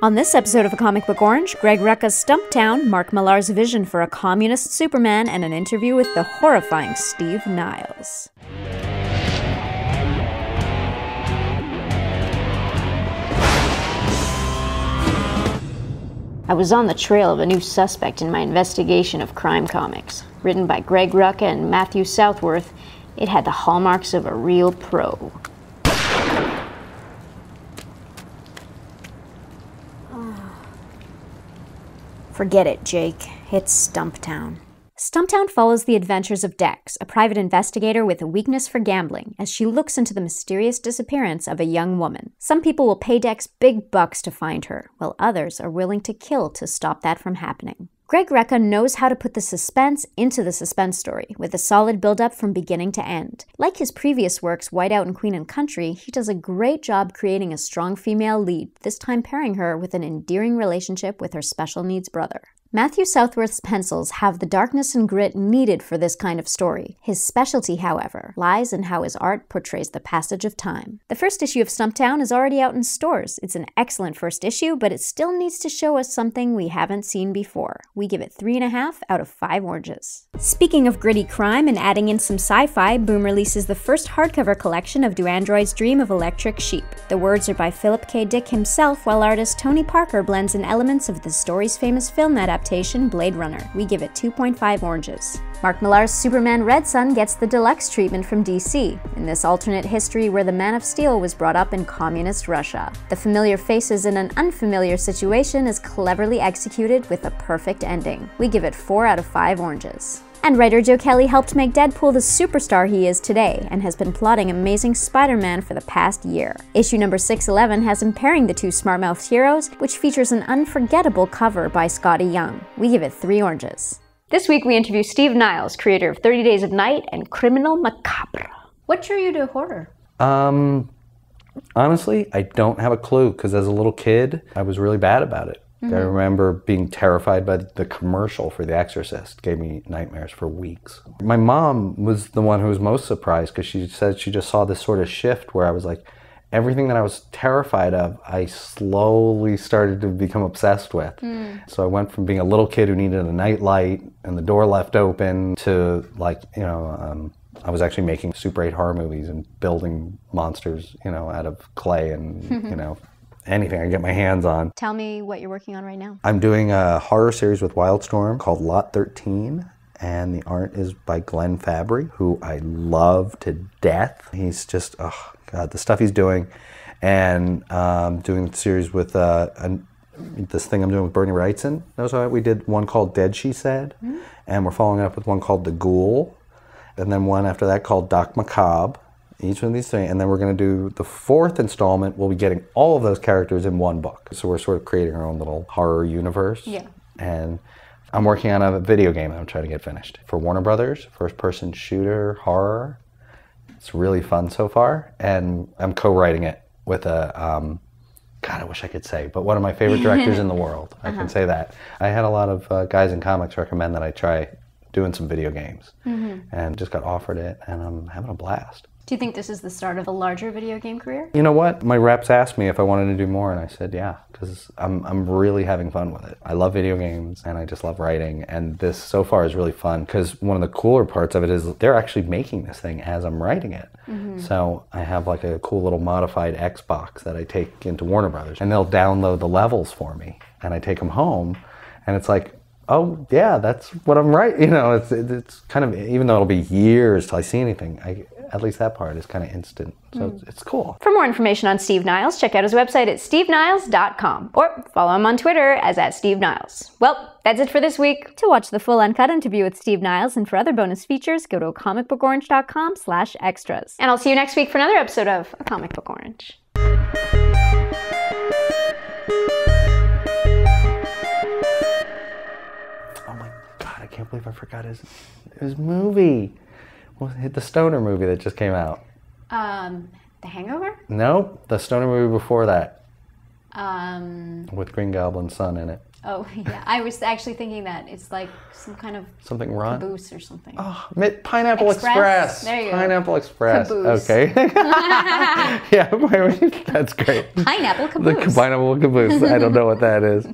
On this episode of A Comic Book Orange, Greg Rucka's Stumptown, Mark Millar's vision for a communist Superman, and an interview with the horrifying Steve Niles. I was on the trail of a new suspect in my investigation of crime comics. Written by Greg Rucka and Matthew Southworth, it had the hallmarks of a real pro. Forget it, Jake. It's Stumptown. Stumptown follows the adventures of Dex, a private investigator with a weakness for gambling, as she looks into the mysterious disappearance of a young woman. Some people will pay Dex big bucks to find her, while others are willing to kill to stop that from happening. Greg Rucka knows how to put the suspense into the suspense story, with a solid build-up from beginning to end. Like his previous works, Whiteout and Queen and Country, he does a great job creating a strong female lead, this time pairing her with an endearing relationship with her special needs brother. Matthew Southworth's pencils have the darkness and grit needed for this kind of story. His specialty, however, lies in how his art portrays the passage of time. The first issue of Stumptown is already out in stores. It's an excellent first issue, but it still needs to show us something we haven't seen before. We give it 3.5 out of 5 oranges. Speaking of gritty crime and adding in some sci-fi, Boom releases the first hardcover collection of Do Androids Dream of Electric Sheep. The words are by Pilip K himself, while artist Tony Parker blends in elements of the story's famous film adaptation, Blade Runner. We give it 2.5 oranges. Mark Millar's Superman Red Sun gets the deluxe treatment from DC, in this alternate history where the Man of Steel was brought up in communist Russia. The familiar faces in an unfamiliar situation is cleverly executed with a perfect ending. We give it 4 out of 5 oranges. And writer Joe Kelly helped make Deadpool the superstar he is today, and has been plotting Amazing Spider-Man for the past year. Issue number 611 has him pairing the two smart-mouthed heroes, which features an unforgettable cover by Scotty Young. We give it 3 oranges. This week we interview Steve Niles, creator of 30 Days of Night and Criminal Macabre. What drew you to horror? Honestly, I don't have a clue, because as a little kid, I was really bad about it. I remember being terrified by the commercial for The Exorcist. It gave me nightmares for weeks. My mom was the one who was most surprised, because she said she just saw this sort of shift where I was like, everything that I was terrified of, I slowly started to become obsessed with. So I went from being a little kid who needed a night light and the door left open to, like, I was actually making Super 8 horror movies and building monsters, out of clay and, anything I can get my hands on. Tell me what you're working on right now. I'm doing a horror series with Wildstorm called Lot 13, and the art is by Glenn Fabry, who I love to death. He's just, oh God, the stuff he's doing. And doing the series with this thing I'm doing with Bernie Wrightson. We did one called Dead, She Said, and we're following it up with one called The Ghoul, and then one after that called Doc Macabre. Each one of these things, and then we're going to do the 4th installment. We'll be getting all of those characters in one book. So we're sort of creating our own little horror universe. Yeah. And I'm working on a video game that I'm trying to get finished for Warner Brothers, first-person shooter horror. It's really fun so far, and I'm co-writing it with a God, I wish I could say, but one of my favorite directors in the world. I can say that. I had a lot of guys in comics recommend that I try doing some video games, and just got offered it, and I'm having a blast. Do you think this is the start of a larger video game career? You know what? My reps asked me if I wanted to do more, and I said yeah, because I'm really having fun with it. I love video games, and I just love writing, and this so far is really fun, because one of the cooler parts of it is they're actually making this thing as I'm writing it. So I have like a cool little modified Xbox that I take into Warner Brothers, and they'll download the levels for me, and I take them home, and it's like, oh yeah, that's what I'm writing. It's kind of, even though it'll be years till I see anything, at least that part is kind of instant. So it's cool. For more information on Steve Niles, check out his website at steveniles.com or follow him on Twitter as @SteveNiles. Well, that's it for this week. To watch the full uncut interview with Steve Niles and for other bonus features, go to comicbookorange.com/extras. And I'll see you next week for another episode of A Comic Book Orange. I can't believe I forgot his movie. The stoner movie that just came out. The Hangover? Nope, the stoner movie before that. With Green Goblin's son in it. Oh, yeah. I was actually thinking that. It's like some kind of something run? caboose or something. Oh, Pineapple Express. There you go. Pineapple Express. Caboose. Okay. Yeah, that's great. Pineapple caboose. The pineapple caboose. I don't know what that is.